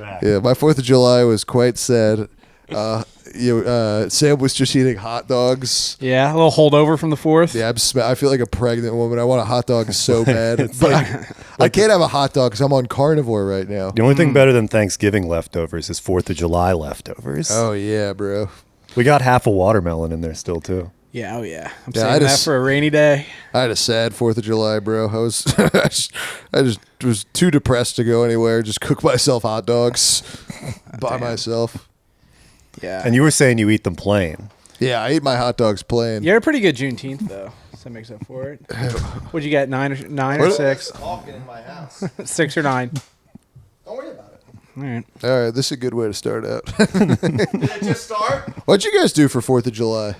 back. Yeah, my 4th of July was quite sad. Sam was just eating hot dogs. Yeah, a little holdover from the 4th. Yeah, I feel like a pregnant woman. I want a hot dog so bad. But I can't have a hot dog because I'm on carnivore right now. The only thing better than Thanksgiving leftovers is 4th of July leftovers. Oh, yeah, bro. We got half a watermelon in there still, too. Yeah, oh yeah. I'm saving that for a rainy day. I had a sad 4th of July, bro. I just was too depressed to go anywhere. Just cook myself hot dogs by myself. Yeah. And you were saying you eat them plain. Yeah, I eat my hot dogs plain. You had a pretty good Juneteenth, though. So that makes up for it. What'd you get, 9 or 6? Talking in my house. 6 or 9? Don't worry about it. All right. All right, this is a good way to start out. Did it just start? What'd you guys do for 4th of July?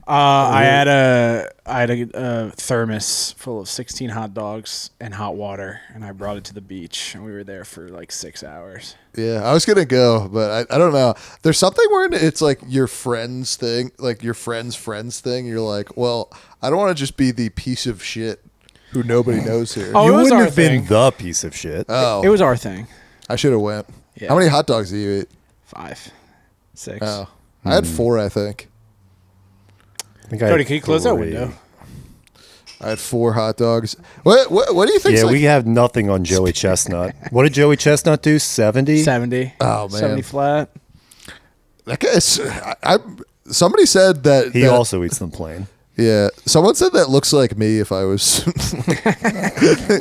I had a thermos full of 16 hot dogs and hot water, and I brought it to the beach, and we were there for like 6 hours. Yeah, I was gonna go, but I don't know. There's something where it's like your friend's thing, like your friend's thing. You're like, well, I don't want to just be the piece of shit who nobody knows here. Oh, you it was wouldn't our have been thing. the piece of shit. Oh, It was our thing. I should have went. Yeah. How many hot dogs do you eat? 5, 6. Oh, I had 4, I think. I think I Cody, had can you close that 3. window? I had 4 hot dogs. What do you think? Yeah, we have nothing on Joey Chestnut. What did Joey Chestnut do? 70? 70. Oh, man. 70 flat. That guy's. Somebody said that He also eats them plain. Yeah, someone said that looks like me if I was.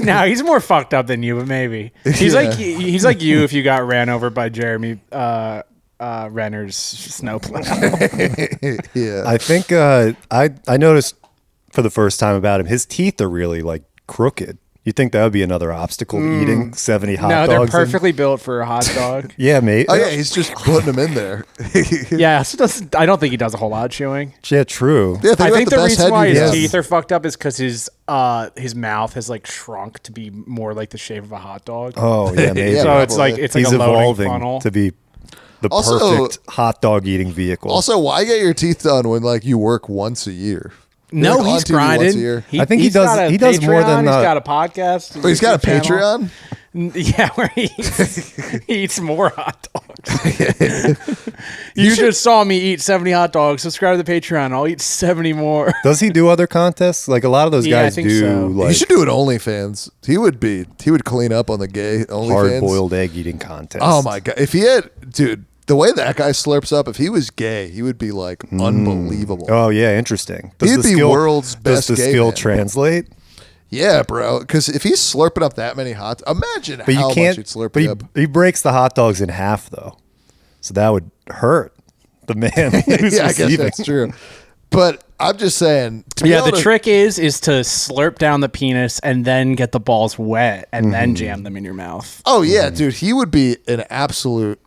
No, he's more fucked up than you, but maybe he's like you if you got ran over by Jeremy Renner's snowplow. Yeah, I think I noticed for the first time about him, his teeth are really like crooked. You think that would be another obstacle to eating 70 hot dogs? No, they're perfectly built for a hot dog. Yeah, mate. oh yeah, he's just putting them in there. Yeah, so I don't think he does a whole lot of chewing. Yeah, true. Yeah, I think the best reason head why you his have. teeth are fucked up is because his mouth has like shrunk to be more like the shape of a hot dog. Oh, yeah, maybe. Yeah, so it's probably. like it's He's like a loading evolving funnel. to be the Also- perfect hot dog eating vehicle. Also, why get your teeth done when like you work once a year? No, You're, like, he's on TV once a grinding. year. I think he he's does- got a he does more Patreon, than, he's got a podcast. But he's got a YouTube channel. Patreon. Yeah, where he eats more hot dogs. You just saw me eat 70 hot dogs. Subscribe to the Patreon. I'll eat 70 more. Does he do other contests? Like a lot of those Yeah, I guys think do so. like He should do an OnlyFans. He would clean up on the gay OnlyFans. hard-boiled egg eating contests. Oh my god! If he had, dude, the way that guy slurps up, if he was gay, he would be like unbelievable. Oh yeah, interesting. He'd be world's best Does the gay skill man. translate? Yeah, bro. Because if he's slurping up that many hot, imagine But how you can't. much he'd slurp But it up. he breaks the hot dogs in half though, so that would hurt the man who's Yeah, I guess receiving. that's true. But I'm just saying. To be Yeah, able the to- trick is to slurp down the penis and then get the balls wet and then jam them in your mouth. Oh yeah, dude. He would be an absolute.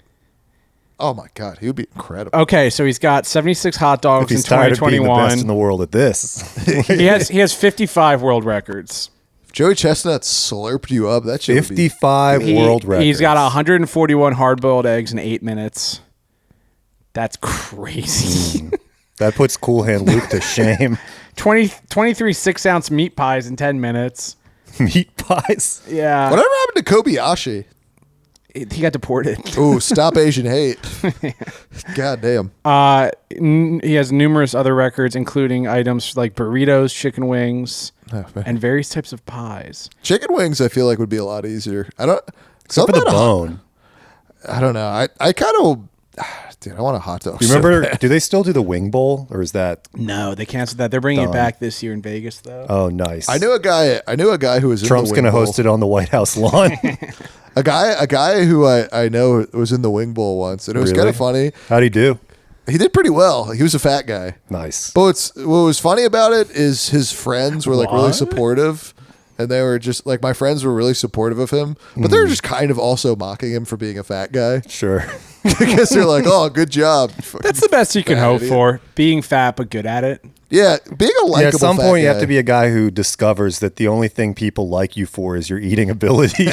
Oh my god, he would be incredible. Okay, so he's got 76 hot If dogs in he's tired of being the best in 2021. the world at this, He has 55 world records. If Joey Chestnut slurped you up, that should be. 55 world records. He's got 141 hard-boiled eggs in 8 minutes. That's crazy. That puts Cool Hand Luke to shame. 23 6-ounce meat pies in 10 minutes. Meat pies. Yeah. Whatever happened to Kobayashi? He got deported. Ooh, stop Asian hate. God damn. He has numerous other records, including items like burritos, chicken wings, Oh, man. and various types of pies. Chicken wings, I feel like would be a lot easier. I don't. Except for the bone. I don't know. I kind of. Dude, I want a hot dog. You remember? Do they still do the wing bowl, or is that? No, they canceled that. They're bringing Done. it back this year in Vegas, though. Oh, nice. I knew a guy who was Trump's in the going to wing host bowl. it on the White House lawn. A guy who I know was in the wing bowl once, and it was Really? kind of funny. How'd he do? He did pretty well. He was a fat guy. Nice. But what was funny about it is his friends were like really What? supportive, and they were just like my friends were really supportive of him, but they were just kind of also mocking him for being a fat guy Sure. because they're like, "Oh, good job." That's the best you can Fat hope idiot. for. Being fat but good at it. Yeah, being a likable. Yeah, at some fat point, you have guy. to be a guy who discovers that the only thing people like you for is your eating ability.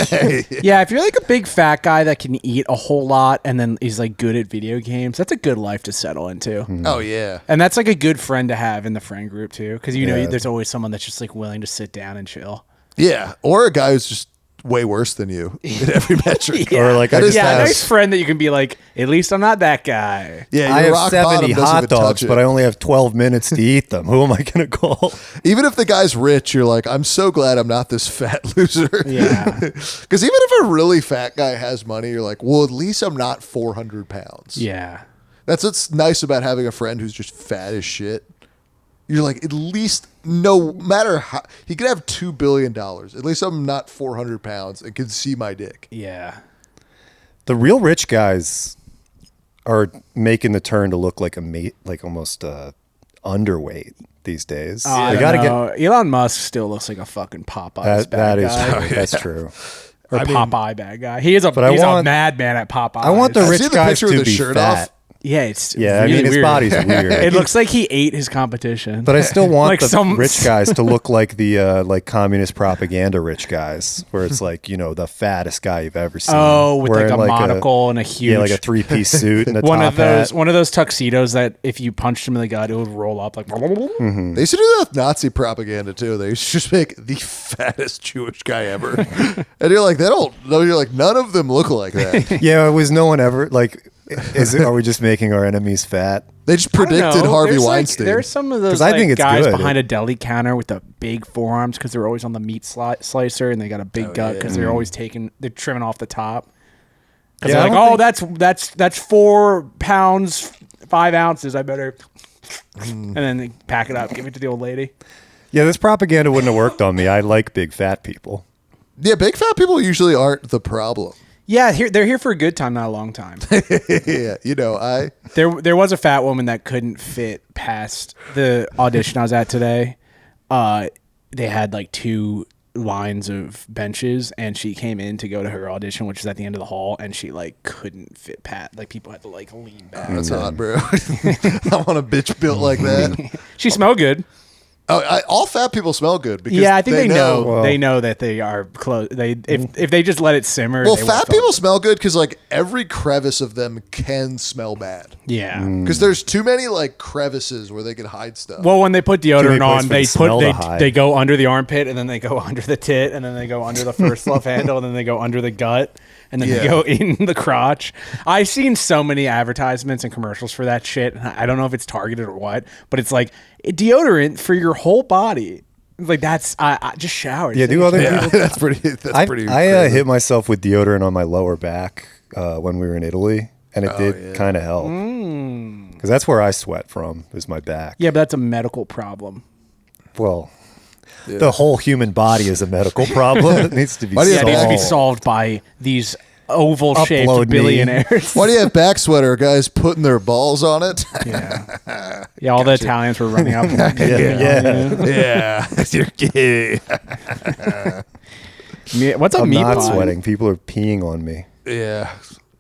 Yeah, if you're like a big fat guy that can eat a whole lot and then is like good at video games, that's a good life to settle into. Oh yeah, And that's like a good friend to have in the friend group too, because you know Yeah. there's always someone that's just like willing to sit down and chill. yeah, or a guy who's just way worse than you in every metric. Or like, That I is just Yeah, a have, nice friend that you can be like, at least I'm not that guy. Yeah, I your have rock 70 bottom doesn't hot even touch dogs, it. but I only have 12 minutes to eat them. Who am I going to call? Even if the guy's rich, you're like, I'm so glad I'm not this fat loser. Yeah. Because even if a really fat guy has money, you're like, well, at least I'm not 400 pounds. Yeah. That's what's nice about having a friend who's just fat as shit. You're like, at least, no matter how, he could have $2 billion. At least I'm not 400 pounds and can see my dick. Yeah. The real rich guys are making the turn to look like almost underweight these days. I They got to don't know. Elon Musk still looks like a fucking Popeyes that. bad That is guy. true. That's true. Or Popeye bad guy. He's a I want- madman at Popeye. I want the I see rich the guys picture with to the be shirt fat. off. Yeah, it's Yeah, really I mean his weird. body's weird. It looks like he ate his competition. But I still want Like the some- rich guys to look like the like communist propaganda rich guys, where it's like the fattest guy you've ever seen. Oh, with like Wearing a monocle and a huge, like a 3-piece suit and a one top of those hat. one of those tuxedos that if you punched him in the gut, it would roll up like. They used to do that with Nazi propaganda too. They used to just make the fattest Jewish guy ever, and you're like, you're like, none of them look like that. Yeah, was no one ever like? Are we just making our enemies fat? They just I don't predicted know. Harvey There's Weinstein. There's some of those 'Cause I think it's guys good. behind a deli counter with the big forearms because they're always on the meat slicer and they got a big gut because they're always they're trimming off the top. Because Yeah, they're I like, don't that's 4 pounds 5 ounces. I better. And then they pack it up, give it to the old lady. Yeah, this propaganda wouldn't have worked on me. I like big fat people. Yeah, big fat people usually aren't the problem. Yeah, they're here for a good time, not a long time. Yeah, There was a fat woman that couldn't fit past the audition I was at today. They had like 2 lines of benches, and she came in to go to her audition, which is at the end of the hall, and she like couldn't fit pat. Like people had to like lean back. that's hot, bro. I want a bitch built like that. She smelled good. All fat people smell good because Yeah, I think they know. Well- They know that they are close. If they just let it simmer. Well, they fat won't people feel- smell good because like every crevice of them can smell bad. Yeah. Because there's too many like crevices where they can hide stuff. Well, when they put many deodorant places on, for they the smell put to hide. they go under the armpit, and then they go under the tit, and then they go under the first love handle, and then they go under the gut, and then they Yeah. go in the crotch. I've seen so many advertisements and commercials for that shit. And I don't know if it's targeted or what, but it's like deodorant for your whole body. It's like that's I just shower. Yeah, Just do take a other shower. people? that's pretty. I crazy. hit myself with deodorant on my lower back when we were in Italy, and it did kind of help because that's where I sweat from is my back. Yeah, but that's a medical problem. Well, the whole human body is a medical problem. It needs to be Why do you Yeah, have it needs to be solved. solved by these oval-shaped Upload me. billionaires. Why do you have back sweater? Guys putting their balls on it. Yeah, yeah. All the Italians were running up. Yeah. What's a I'm meat not pie? sweating. People are peeing on me. Yeah.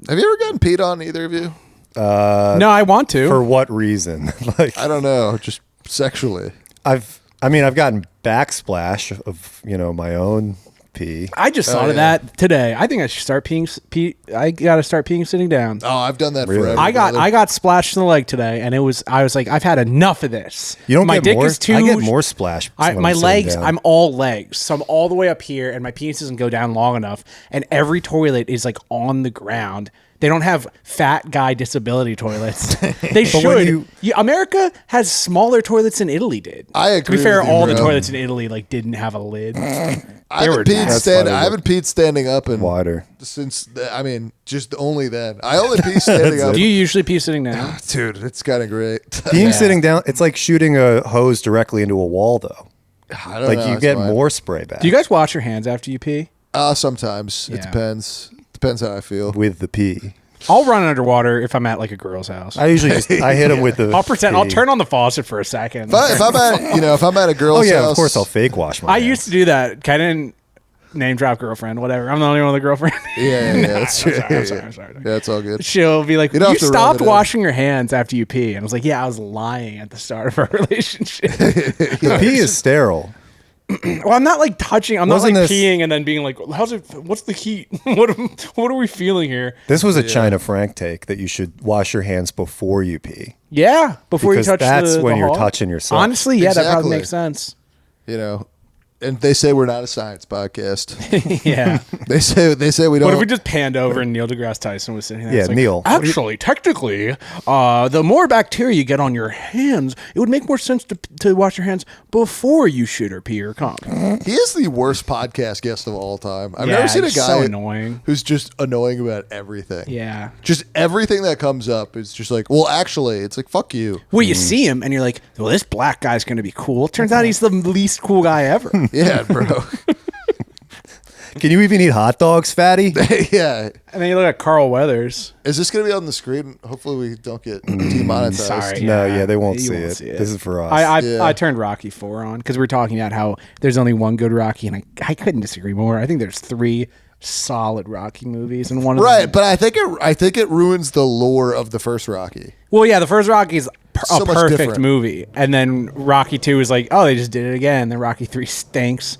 Have you ever gotten peed on, either of you? No, I want to. For what reason? Like I don't know. Just sexually. I've gotten backsplash of my own pee. I just thought of that today. I think I should start peeing. I got to start peeing sitting down. Oh, I've done that Really? forever. I brother. got splashed in the leg today, and I was like, I've had enough of this. You don't my get dick more. is too. I get more splash. when My I'm sitting legs, down. I'm all legs, so I'm all the way up here, and my penis doesn't go down long enough. And every toilet is like on the ground. They don't have fat guy disability toilets. They But when should. America has smaller toilets than Italy did. I To agree be fair, with you, all the bro. toilets in Italy like didn't have a lid. I were haven't peed nasty. standing. funny, I haven't peed standing up and wider. since. Just only then. I only pee standing up. Do you usually pee sitting down? Dude, it's kind of great. Peeing sitting down, it's like shooting a hose directly into a wall, though. I don't Like know. you it's get fine. more spray back Do you guys wash your hands after you pee? Sometimes Yeah. it depends. Depends how I feel. with the pee. I'll run underwater if I'm at like a girl's house. I usually just I hit them with the. I'll pretend. I'll pee. turn on the faucet for a second. If I'm at a Oh girl's yeah, house, of course I'll fake wash my. I hands. used to do that. Kind of name drop girlfriend, whatever. I'm the only one with a girlfriend. Yeah, that's true. I'm sorry. Yeah, it's all good. She'll be like, You don't "You have to rub stopped it in." washing your hands after you pee," and I was like, "Yeah, I was lying at the start of our relationship." The pee is sterile. Well, I'm not like touching. I'm Wasn't not like this- peeing and then being like, "How's it? What's the heat? What are we feeling here?" This was a China Frank take that you should wash your hands before you pee. Yeah, before Because you touch that's the when you're hall. touching yourself. Honestly, yeah, that probably Exactly. makes sense. You know, and they say we're not a science podcast. Yeah. They say we don't. What if we just panned over and Neil deGrasse Tyson was sitting there? Yeah, It's like, Neil. Actually, technically, the more bacteria you get on your hands, it would make more sense to wash your hands before you shit or pee or cum. He is the worst podcast guest of all time. I've Yeah, never seen a he's guy so annoying. who's just annoying about everything. Yeah. Just everything that comes up is just like, well, actually, it's like, fuck you. Well, you see him and you're like, well, this black guy's going to be cool. Turns out he's the least cool guy ever. Yeah, bro. Can you even eat hot dogs, fatty? Yeah. And then you look at Carl Weathers. Is this going to be on the screen? Hopefully we don't get demonetized. Sorry. No, yeah, they won't You see won't it. see it. This is for us. Yeah. I turned Rocky 4 on because we were talking about how there's only one good Rocky, and I couldn't disagree more. I think there's 3 solid Rocky movies, and one of Right, them, but I think it ruins the lore of the first Rocky. well, yeah, the first Rocky is So a much perfect different. movie, and then Rocky 2 is like, oh, they just did it again. Then Rocky 3 stinks.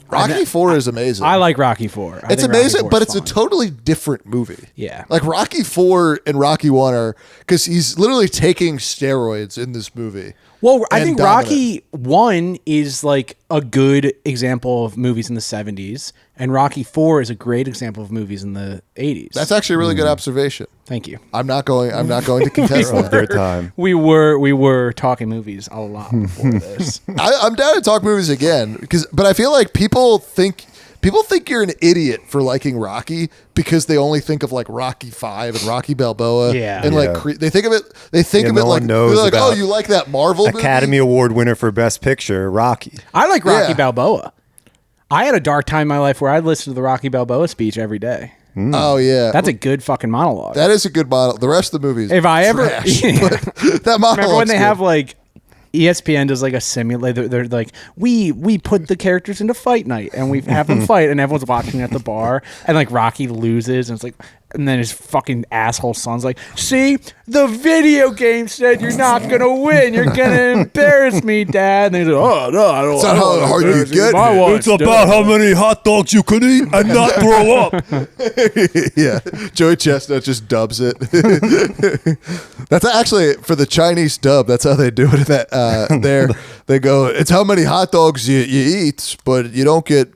Rocky 4 is amazing. I like Rocky 4. I It's think Rocky amazing, 4 is but it's a fun. totally different movie. Yeah. Like Rocky 4 and Rocky 1 are, because he's literally taking steroids in this movie. Well, I and think dominant. Rocky 1 is like a good example of movies in the 70s, and Rocky 4 is a great example of movies in the 80s. That's actually a really good observation. Thank you. I'm not going to contest of their that. time. We were talking movies a lot before this. I'm down to talk movies again, but I feel like people think you're an idiot for liking Rocky because they only think of like Rocky 5 and Rocky Balboa. Yeah. And Yeah. like they think of it no like one knows they're like, oh, about you like that Marvel Academy movie? Award winner for Best Picture, Rocky. I like Rocky Yeah. Balboa. I had a dark time in my life where I'd listen to the Rocky Balboa speech every day. Oh yeah. That's a good fucking monologue. That is a good model. The rest of the movie is If I ever trash, Yeah. but that monologue. Remember when they have like ESPN does like a simulator? They're like, we put the characters into fight night and we have them fight, and everyone's watching at the bar, and like Rocky loses, and it's like, and then his fucking asshole son's like, see, the video game said you're not gonna win, you're gonna embarrass me, Dad. And he's like, oh no, I don't. It's not how hard you get My it. wife's dead. how many hot dogs you can eat and not throw up. Yeah, Joey Chestnut just dubs it. That's actually for the Chinese dub. That's how they do it. There they go. It's how many hot dogs you eat, but you don't get.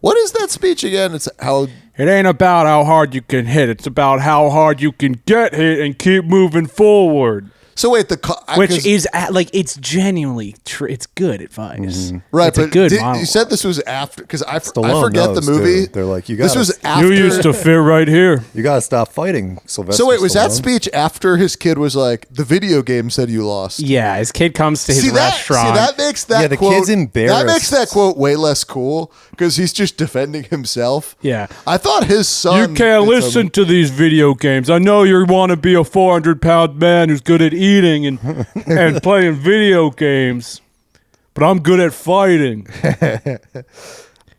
What is that speech again? It's how. It ain't about how hard you can hit. It's about how hard you can get hit and keep moving forward. So wait, Which is like, it's genuinely it's good advice. right, It's a but good you monologue. said this was after because I Stallone forget the knows, movie. too. They're like, this was after. You used to fit right here. You got to stop fighting, Sylvester. So wait, was that Stallone. speech after his kid was like, the video game said you lost? Yeah, his kid comes to his restaurant. that makes that Yeah, the quote, kid's embarrassed. That makes that quote way less cool because he's just defending himself. Yeah. I thought his son. You can't did listen some- to these video games. I know you want to be a 400-pound man who's good at eating and playing video games, but I'm good at fighting.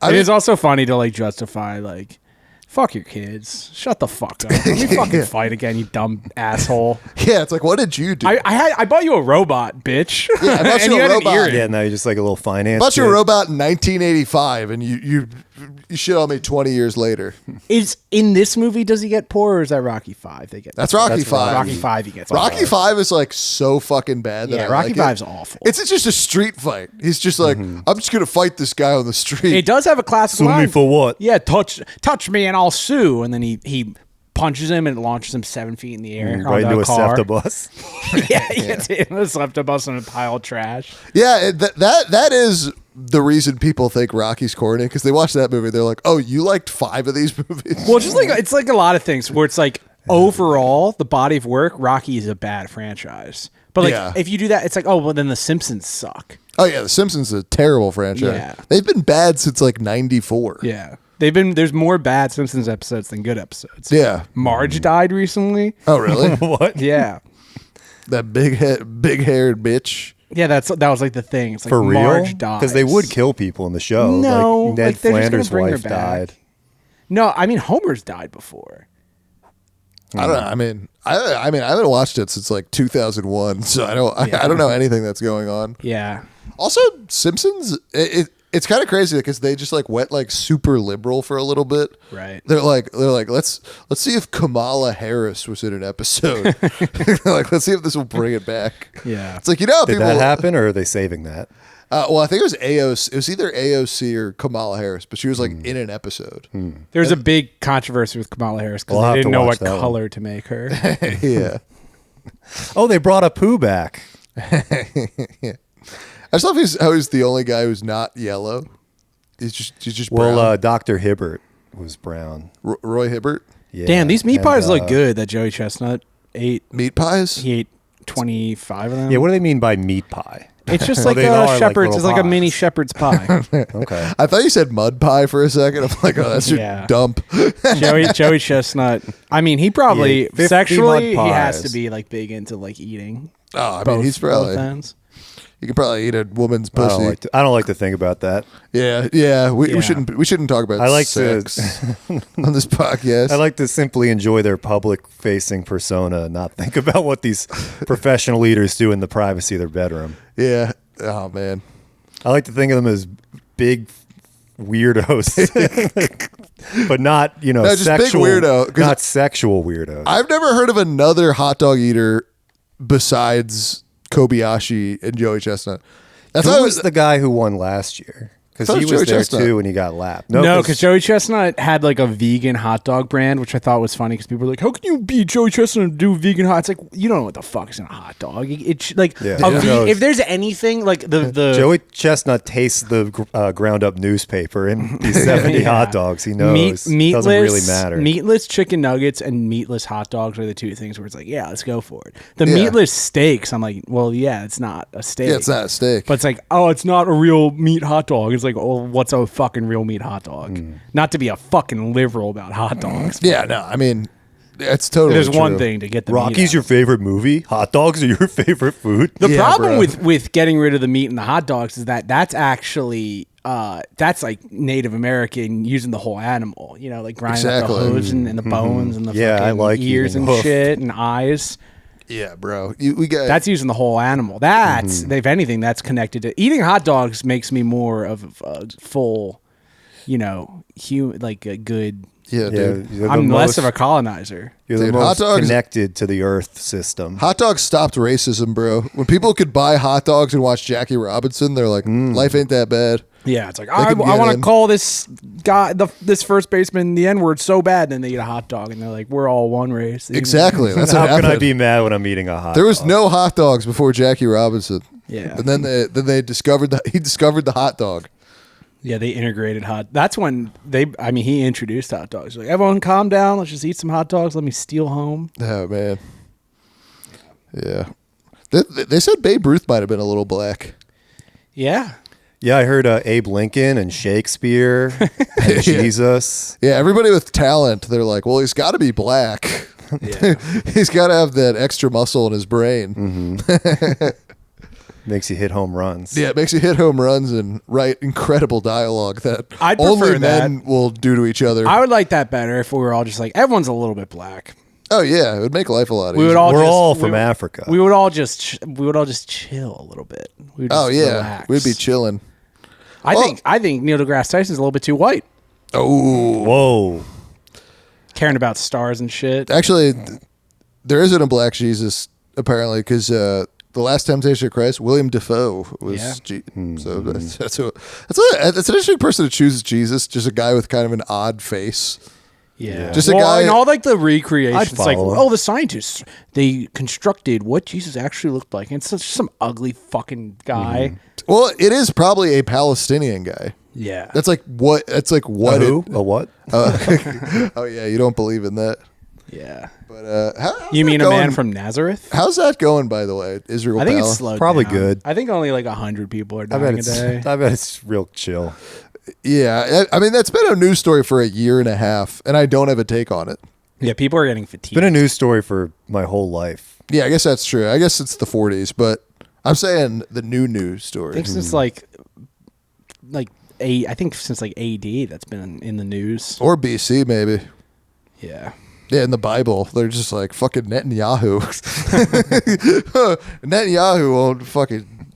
It's also funny to like justify like, fuck your kids, shut the fuck up. Let me fucking fight again, you dumb asshole. Yeah, it's like, what did you do? I bought you a robot, bitch. Yeah, I bought And you a had an robot. earring. Yeah, now you're just like a little finance. I bought you a kid. robot in 1985, and you shit on me 20 years later. Is in this movie does he get poor, or is that Rocky 5? They get That's Rocky 5. Rocky 5 he gets Rocky poor. 5 is like so fucking bad. That Yeah, I Rocky like 5's it. awful. It's just a street fight. He's just like, I'm just gonna fight this guy on the street. It does have a classic Sue me line. for what? Yeah, touch me and I'll sue. And then he punches him and it launches him 7 feet in the air. Right onto into a car. SEPTA bus. Yeah, he gets hit in a SEPTA bus and a pile of trash. Yeah, that is the reason people think Rocky's corny because they watch that movie. They're like, oh, you liked 5 of these movies? Well, just like it's like a lot of things where it's like overall the body of work, Rocky is a bad franchise. But like Yeah. if you do that, it's like, oh well, then the Simpsons suck. Oh yeah, The Simpsons is a terrible franchise. Yeah. They've been bad since like '94. Yeah. There's more bad Simpsons episodes than good episodes. Yeah. Marge died recently. Oh really? What? Yeah. That big haired bitch. Yeah, that was like the thing. It's like For real? Marge dies. Because they would kill people in the show. No, like Ned like, they're just gonna Flanders' bring her wife back. died. No, I mean Homer's died before. I don't know. I mean, I haven't watched it since like 2001, so I don't know anything that's going on. Yeah. Also, Simpsons. it's kind of crazy because they just like went like super liberal for a little bit. Right. They're like let's see if Kamala Harris was in an episode. Like let's see if this will bring it back. Yeah. It's like, you know, Did people that happen, or are they saving that? well, I think it was AOC. It was either AOC or Kamala Harris, but she was like in an episode. There was a big controversy with Kamala Harris because We'll have they to didn't know watch what that one. color to make her. Yeah. Oh, they brought a poo back. I just love how he's the only guy who's not yellow. He's just brown. Well, Dr. Hibbert was brown. Roy Hibbert. Yeah. Damn, these meat and, pies look good that Joey Chestnut ate. Meat pies. He ate 25 of them. Yeah, what do they mean by meat pie? It's just Oh, like they a are like shepherd's. little It's like a pies. mini shepherd's pie. Okay. I thought you said mud pie for a second. I'm like, oh, that's your Yeah. dump. Joey Chestnut. I mean, he probably Yeah, 50 sexually mud he has pies. to be like big into like eating. Oh, I mean, he's probably. both ends. You could probably eat a woman's I pussy. don't like to think about that. Yeah. We Yeah. shouldn't talk about I like sex on this podcast. I like to simply enjoy their public-facing persona and not think about what these professional leaders do in the privacy of their bedroom. Yeah. Oh man. I like to think of them as big weirdos, but not, No, just big sexual, weirdo, 'cause not sexual weirdos. I've never heard of another hot dog eater besides Kobayashi and Joey Chestnut. That's Who how was the guy who won last year? Because Thought he it was was there Joey Chestnut. too, and he got lapped. No, because Joey Chestnut had like a vegan hot dog brand, which I thought was funny because people were like, "How can you be Joey Chestnut and do vegan hot?" It's like you don't know what the fuck is in a hot dog. It's like Yeah. a Who knows? if there's anything like the Joey Chestnut tastes the ground up newspaper in these 70 Yeah. hot dogs. He knows. meatless, Doesn't really matter. Meatless chicken nuggets and meatless hot dogs are the two things where it's like, yeah, let's go for it. The Yeah. meatless steaks, I'm like, well, yeah, it's not a steak. Yeah, it's not a steak. But it's like, oh, it's not a real meat hot dog. It's like, oh, what's a fucking real meat hot dog? Not to be a fucking liberal about hot dogs. yeah, no, I mean, it's totally There's one true. thing to get the meat Rocky's out. your favorite movie? Hot dogs are your favorite food? The Yeah, problem bro. with getting rid of the meat and the hot dogs is that that's actually that's like Native American using the whole animal, like grinding up Exactly. the hooves and the bones and the Yeah, I fucking like ears eating and hoof. shit and eyes. Yeah, bro. We got That's using the whole animal. That's if anything, that's connected to eating hot dogs makes me more of a full, like a good. yeah, dude. you're the I'm less most- of a colonizer. You're the Dude, most hot dogs- connected to the Earth system. Hot dogs stopped racism, bro. When people could buy hot dogs and watch Jackie Robinson, they're like, life ain't that bad. Yeah, it's like I can get want to in. call this guy, this first baseman, the N word so bad. Then they eat a hot dog and they're like, we're all one race. Exactly. That's How what can I happened. be mad when I'm eating a hot There was dog? no hot dogs before Jackie Robinson. Yeah. And then they discovered he discovered the hot dog. Yeah, they integrated hot. That's when he introduced hot dogs. Like, everyone calm down. Let's just eat some hot dogs. Let me steal home. Oh man. Yeah. They said Babe Ruth might have been a little black. Yeah. Yeah, I heard Abe Lincoln and Shakespeare and Jesus. Yeah, everybody with talent, they're like, well, he's got to be black. Yeah. He's got to have that extra muscle in his brain. Makes you hit home runs. Yeah, it makes you hit home runs and write incredible dialogue that I'd only prefer that. men will do to each other. I would like that better if we were all just like, everyone's a little bit black. Oh yeah, it would make life a lot We easier. would all We're just- all we from would- Africa. We would all just chill a little bit. We would Oh just yeah, relax. we'd be chilling. I think Neil deGrasse Tyson's a little bit too white, Oh, Whoa. caring about stars and shit. actually, there isn't a black Jesus apparently because the Last Temptation of Christ, William Defoe was. Yeah. So that's an interesting person to choose as Jesus. Just a guy with kind of an odd face. Yeah, Just a guy- and all like the recreations. I'd It's like, follow him. oh, the scientists they constructed what Jesus actually looked like. And it's such some ugly fucking guy. Well, it is probably a Palestinian guy. Yeah, That's like what. That's like what. Who? A what? Oh yeah, you don't believe in that. yeah. But how's You that mean a going? man from Nazareth? How's that going, by the way? Israel. I think it's Palace? slowed Probably down. good. I think only like 100 people are I dying bet a it's. day. I bet it's real chill. Yeah, I mean that's been a news story for a year and a half, and I don't have a take on it. Yeah, people are getting fatigued. It's been a news story for my whole life. Yeah, I guess that's true. I guess it's the 40s, but I'm saying the new news I story. think since like I think since like AD that's been in the news. Or BC, maybe. Yeah. Yeah, in the Bible, they're just like fucking Netanyahu. Netanyahu won't fucking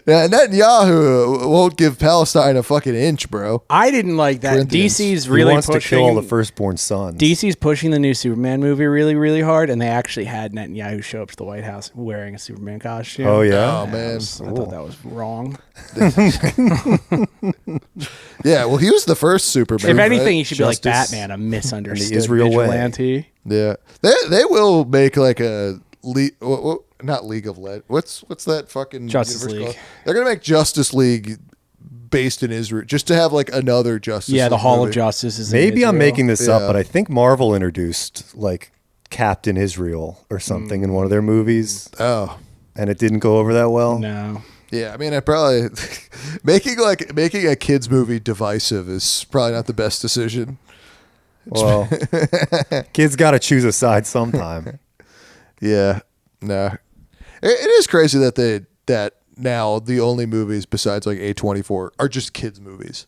Netanyahu won't give Palestine a fucking inch, bro. I didn't like that. Corinthians. DC's He really wants pushing to kill all the firstborn sons. DC's pushing the new Superman movie really, really hard, and they actually had Netanyahu show up to the White House wearing a Superman costume. Oh, yeah? Oh, man. I thought that was wrong. Yeah, well, he was the first Superman. If anything, right? he should be like Justice Batman, a misunderstood Israel way. vigilante. Yeah, they will make like a not League of Legends. What's that fucking Justice universe League. called? They're gonna make Justice League based in Israel just to have like another Justice. Yeah, the League Hall movie. of Justice is in Maybe I'm Israel. making this Yeah. up, but I think Marvel introduced like Captain Israel or something in one of their movies, Oh, and it didn't go over that well. No. yeah. I mean, I probably making a kids movie divisive is probably not the best decision. Well, kids got to choose a side sometime. Yeah, no, it is crazy that now the only movies besides like A24 are just kids movies.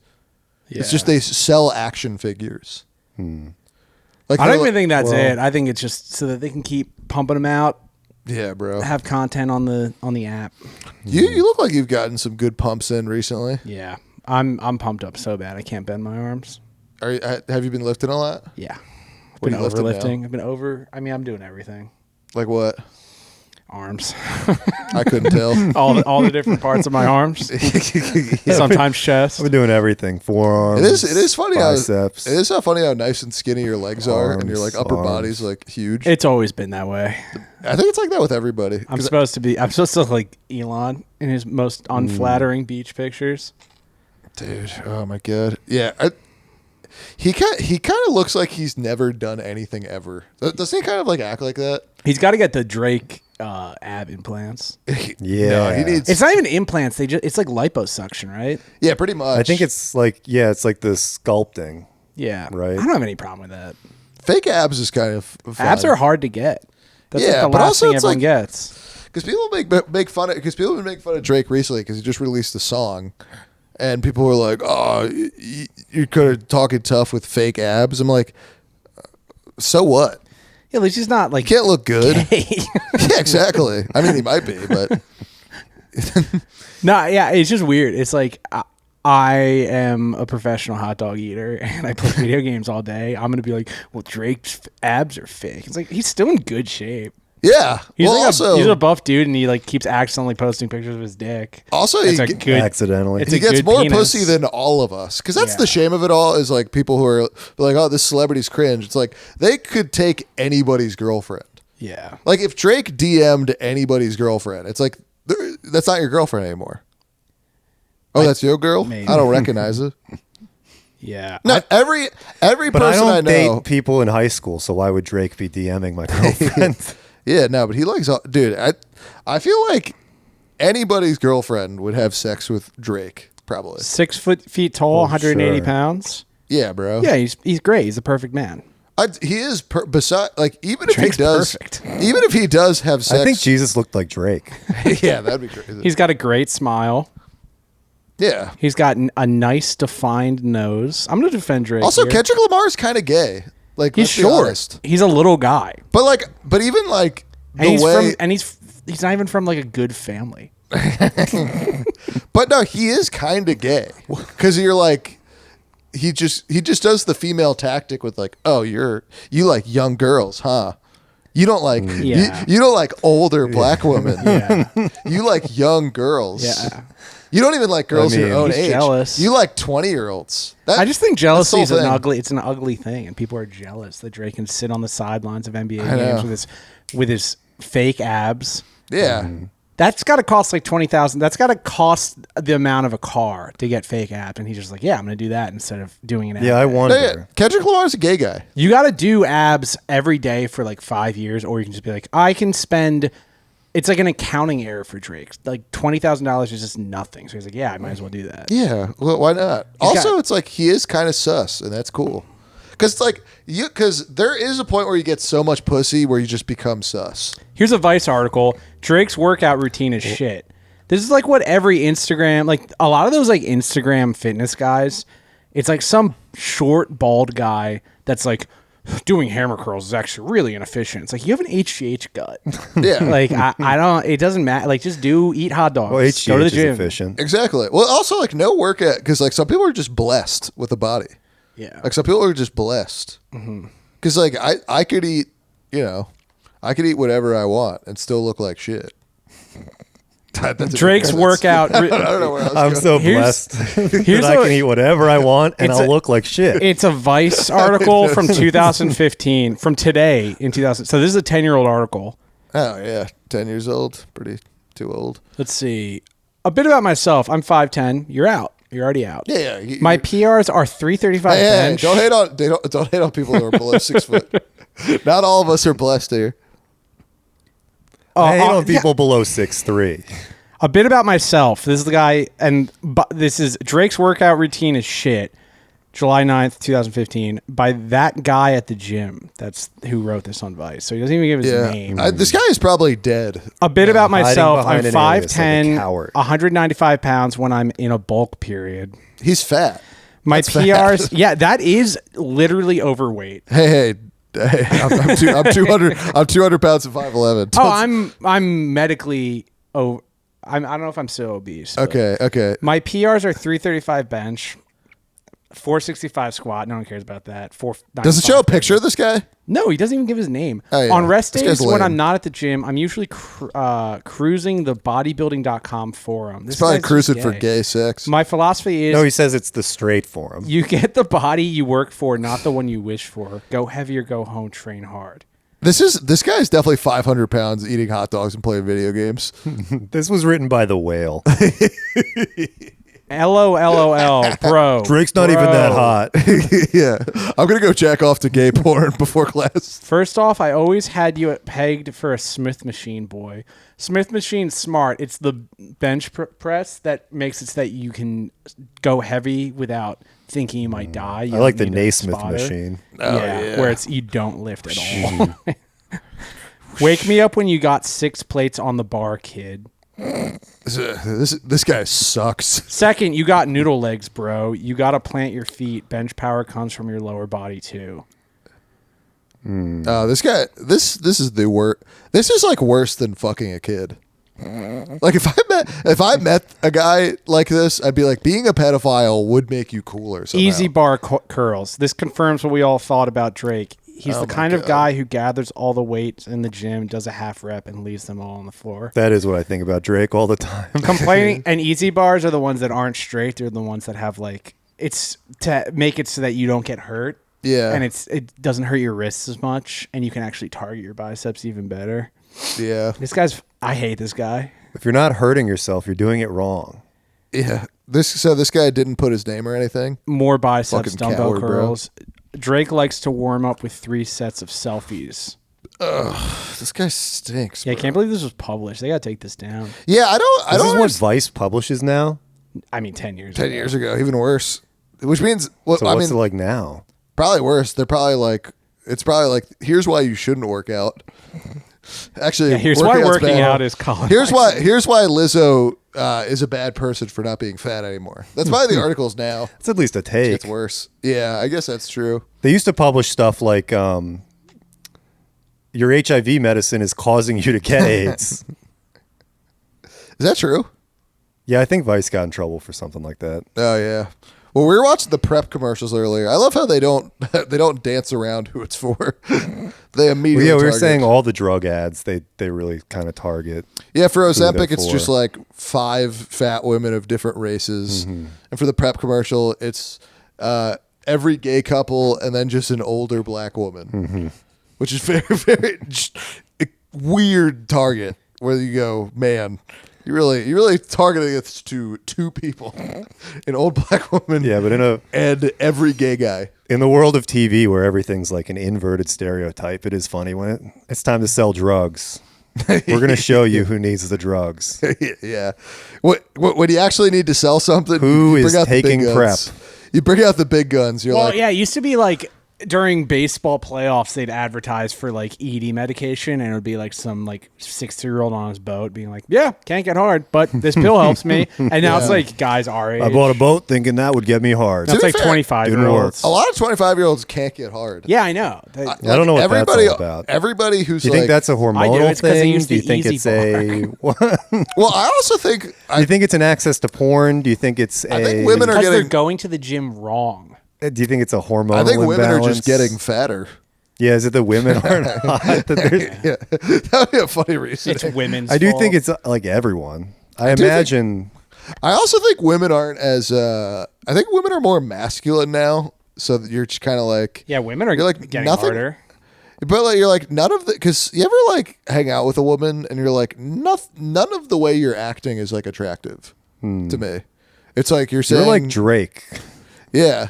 Yeah. It's just they sell action figures. Like I don't they're even like- think that's well- it. I think it's just so that they can keep pumping them out, Yeah, bro. have content on the app. You look like you've gotten some good pumps in recently. Yeah. I'm pumped up so bad I can't bend my arms. Have you been lifting a lot? Yeah. What Been are you lifting overlifting. now? I've been over. I mean, I'm doing everything. Like what? Arms. I couldn't tell. all the different parts of my arms. Sometimes chest. I've been doing everything. Forearms. It is funny biceps. how it is funny how nice and skinny your legs are, and your like Arms, upper arms. body's like huge. It's always been that way. I think it's like that with everybody. I'm 'Cause- supposed to look like Elon in his most unflattering beach pictures. dude, oh my god, yeah. He kind of looks like he's never done anything ever. Doesn't he kind of like act like that? He's got to get the Drake ab implants. Yeah. No, he needs. It's not even implants. It's like liposuction, right? Yeah, pretty much. I think it's like the sculpting. Yeah. Right. I don't have any problem with that. fake abs is kind of fun. Abs are hard to get. That's Yeah, like the but last also thing it's everyone like- gets. because people make fun of people have been making fun of Drake recently because he just released a song, and people were like, "Oh, you're kind of talking tough with fake abs." I'm like, so what? Yeah, at least he's not like Can't look good. gay. Yeah, exactly. I mean, he might be, but No, yeah, it's just weird. It's like I am a professional hot dog eater and I play video games all day. I'm gonna be like, well, Drake's abs are fake. It's like he's still in good shape. yeah. He's well, like also, he's a buff dude, and he like keeps accidentally posting pictures of his dick. also It's he, a good. Accidentally. It's he a gets good more penis. pussy than all of us. Because that's Yeah. the shame of it all. Is like people who are like, "Oh, this celebrity's cringe." It's like they could take anybody's girlfriend. Yeah. Like if Drake DM'd anybody's girlfriend, it's like that's not your girlfriend anymore. Oh, that's your girl? maybe. I don't recognize it. Yeah. No, every But I person I, don't know. date people in high school, so why would Drake be DMing my girlfriend? Yeah, no, but he likes dude. I feel like anybody's girlfriend would have sex with Drake, probably. 6 feet tall, 180 sure. pounds. Yeah, bro. Yeah, he's great. He's the perfect man. He is beside like even if Drake's he does perfect. even if he does have sex. I think Jesus looked like Drake. Yeah, that'd be crazy. He's got a great smile. Yeah. He's got a nice defined nose. I'm gonna defend Drake. Also, here. Kendrick Lamar's kind of gay. Like He's let's be short. honest. He's a little guy, But even like the and he's way, he's not even from like a good family. but no, he is kind of gay because you're like, he just does the female tactic with like, oh, you like young girls, huh? You don't like Yeah. you don't like older black women. Yeah, You like young girls. yeah. You don't even like girls your mean, own he's age. jealous. You like 20-year-olds. I just think jealousy is whole thing. It's an ugly thing, and people are jealous that Drake can sit on the sidelines of NBA I know. games with his fake abs. Yeah. That's got to cost like $20,000. That's got to cost the amount of a car to get fake abs, and he's just like, yeah, I'm gonna do that instead of doing an ab. Yeah, I Yeah, wonder. Kendrick Lamar's a gay guy. You got to do abs every day for like 5 years, or you can just be like, I can spend. It's like an accounting error for Drake. Like $20,000 is just nothing. So he's like, yeah, I might as well do that. Yeah, well, why not? It's like he is kind of sus, and that's cool. Because it's like because there is a point where you get so much pussy where you just become sus. Here's a Vice article. Drake's workout routine is shit. This is like what every Instagram, like a lot of those like Instagram fitness guys, it's like some short bald guy that's like, doing hammer curls is actually really inefficient. It's like, you have an HGH gut. Yeah. Like, I don't, it doesn't matter. Like, just eat hot dogs. Well, HGH go to the is gym. efficient. Exactly. Well, also like no workout because like some people are just blessed with a body. Yeah. Like some people are just blessed. Because like I could eat, I could eat whatever I want and still look like shit. Drake's workout. I don't know where I was I'm going. so Here's- blessed here's that I a- can eat whatever I want and It's I'll a- look like shit. It's a Vice article from 2015, from today in 2000. So this is a 10-year-old article. Oh yeah, 10 years old, pretty too old. Let's see. A bit about myself. I'm 5'10". You're out. You're already out. Yeah. My PRs are 335 Hey, bench. don't hate on don't hate on people who are below 6 foot. Not all of us are blessed here. I hate on people below 6'3". A bit about myself. This is the guy, and this is Drake's workout routine is shit. July 9th, 2015, by that guy at the gym. That's who wrote this on Vice. So he doesn't even give his name. This guy is probably dead. A bit about myself. I'm behind an alias like a 5'10", coward. 195 pounds when I'm in a bulk period. He's fat. My That's fat. PRs, yeah, that is literally overweight. Hey, I'm 200. I'm 200 pounds and 5'11". Oh, I'm medically. Oh, I don't know if I'm still obese. but Okay. My PRs are 335 bench, 465 squat. No one cares about that. Does it show a picture of this guy? No, he doesn't even give his name. Oh, yeah. On rest This days guy's when lame. I'm not at the gym, I'm usually cruising the bodybuilding.com forum. He's probably cruising for gay sex. My philosophy is No, he says it's the straight form. you get the body you work for, not the one you wish for. Go heavy or go home, train hard. This guy's definitely 500 pounds eating hot dogs and playing video games. This was written by the whale. LOL, bro. Drake's not even that hot. Yeah. I'm going to go jack off to gay porn before class. First off, I always had you pegged for a Smith machine boy. Smith machine's smart. It's the bench press that makes it so that you can go heavy without thinking you might die. You I like don't the need a Naismith spotter. machine. Yeah, where you don't lift at all. Wake me up when you got 6 plates on the bar, kid. This guy sucks. Second, you got noodle legs, bro. You got to plant your feet. Bench power comes from your lower body, too. This guy, this is the worst. This is like worse than fucking a kid. Like if I met a guy like this, I'd be like, being a pedophile would make you cooler. Somehow. Easy bar curls. This confirms what we all thought about Drake. He's the kind of guy who gathers all the weights in the gym, does a half rep, and leaves them all on the floor. That is what I think about Drake all the time. Complaining and easy bars are the ones that aren't straight. They're the ones that have it's to make it so that you don't get hurt. Yeah. And it doesn't hurt your wrists as much, and you can actually target your biceps even better. Yeah. I hate this guy. If you're not hurting yourself, you're doing it wrong. Yeah. This guy didn't put his name or anything. More biceps, Fucking dumbbell coward, bro. curls. Drake likes to warm up with 3 sets of selfies. This guy stinks. Yeah, I bro. can't believe this was published. They gotta take this down. Yeah, I don't This is what understand. Vice publishes now? I mean, 10 years 10 ago. years ago, even worse. Which means, well, So I what's mean, it like now? probably worse. They're probably like, it's probably like, here's why you shouldn't work out. Actually, Yeah, here's why out's working bad. out is college. Here's why Lizzo is a bad person for not being fat anymore. That's why the articles now. It's at least a take. It's worse. Yeah, I guess that's true. They used to publish stuff like your HIV medicine is causing you to get AIDS. Is that true? Yeah, I think Vice got in trouble for something like that. Oh yeah. Well, we were watching the prep commercials earlier. I love how they don't dance around who it's for. They immediately. Yeah, we were target. saying all the drug ads, they really kind of target. Yeah, for they're Ozempic, it's for. just like 5 fat women of different races, and for the prep commercial, it's every gay couple and then just an older black woman, which is very very a weird target. Where you go, man. You're really targeting it to 2 people, an old black woman, Yeah, but and every gay guy. in the world of TV where everything's like an inverted stereotype, it is funny when it's time to sell drugs. We're going to show you who needs the drugs. Yeah, what when you actually need to sell something, Who you is bring out the big taking guns. You bring out the big guns. You're Well, like, yeah, it used to be like during baseball playoffs, they'd advertise for like ED medication, and it would be like some like 60-year-old on his boat being like, "Yeah, can't get hard, but this pill helps me." And now it's like guys our age. I bought a boat thinking that would get me hard. That's like fair, 25-year-olds. A lot of 25-year-olds can't get hard. Yeah, I know. I don't know what everybody, that's all about. Everybody who's Do you like, think that's a hormonal It's 'cause they thing? used Do you the think easy it's a? well, I also think Do you think it's an access to porn? Do you think it's I think women are Because they're getting. going to the gym wrong. Do you think it's a hormonal? I think women are imbalance? just getting fatter. Yeah, is it the women aren't hot? That they're- Yeah, that would be a funny reason. It's women's I do fault. think it's like everyone. I do think- imagine. I also think women aren't as. I think women are more masculine now. So that you're just kind of like. Yeah, women are You're like getting nothing- harder. But like you're like none of the because you ever like hang out with a woman and you're like none of the way you're acting is like attractive to me. It's like you're saying You're like Drake. yeah.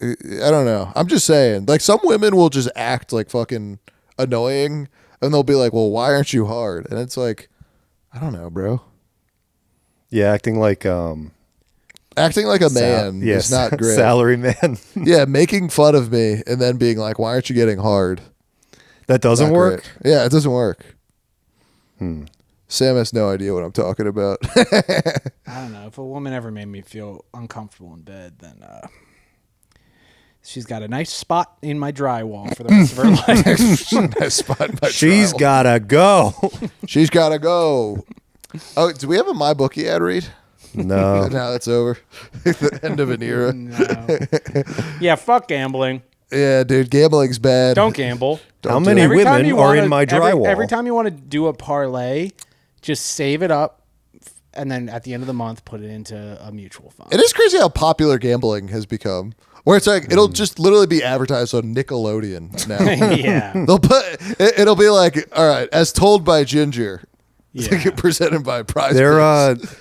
I don't know. I'm just saying. Like some women will just act like fucking annoying and they'll be like, "Well, why aren't you hard?" And it's like, I don't know, bro. Yeah, acting like Acting like a man yes, is not great. salary man. Yeah, making fun of me and then being like, "Why aren't you getting hard?" That doesn't Not work. great. Yeah, it doesn't work. Sam has no idea what I'm talking about. I don't know. If a woman ever made me feel uncomfortable in bed, then she's got a nice spot in my drywall for the rest of her life. Nice spot in my She's trial. gotta go. She's gotta go. Oh, do we have a MyBookie ad read? No. Now that's over. The end of an era. No. Yeah, fuck gambling. Yeah, dude, gambling's bad. Don't gamble. How do many it. Every time women you are wanna- in my every- drywall? Every time you want to do a parlay, just save it up, and then at the end of the month, put it into a mutual fund. It is crazy how popular gambling has become. Where it's like it'll just literally be advertised on Nickelodeon now. Yeah. They'll put it'll be like, all right, as told by Ginger. It's Yeah. like presented by Prize. They're Picks.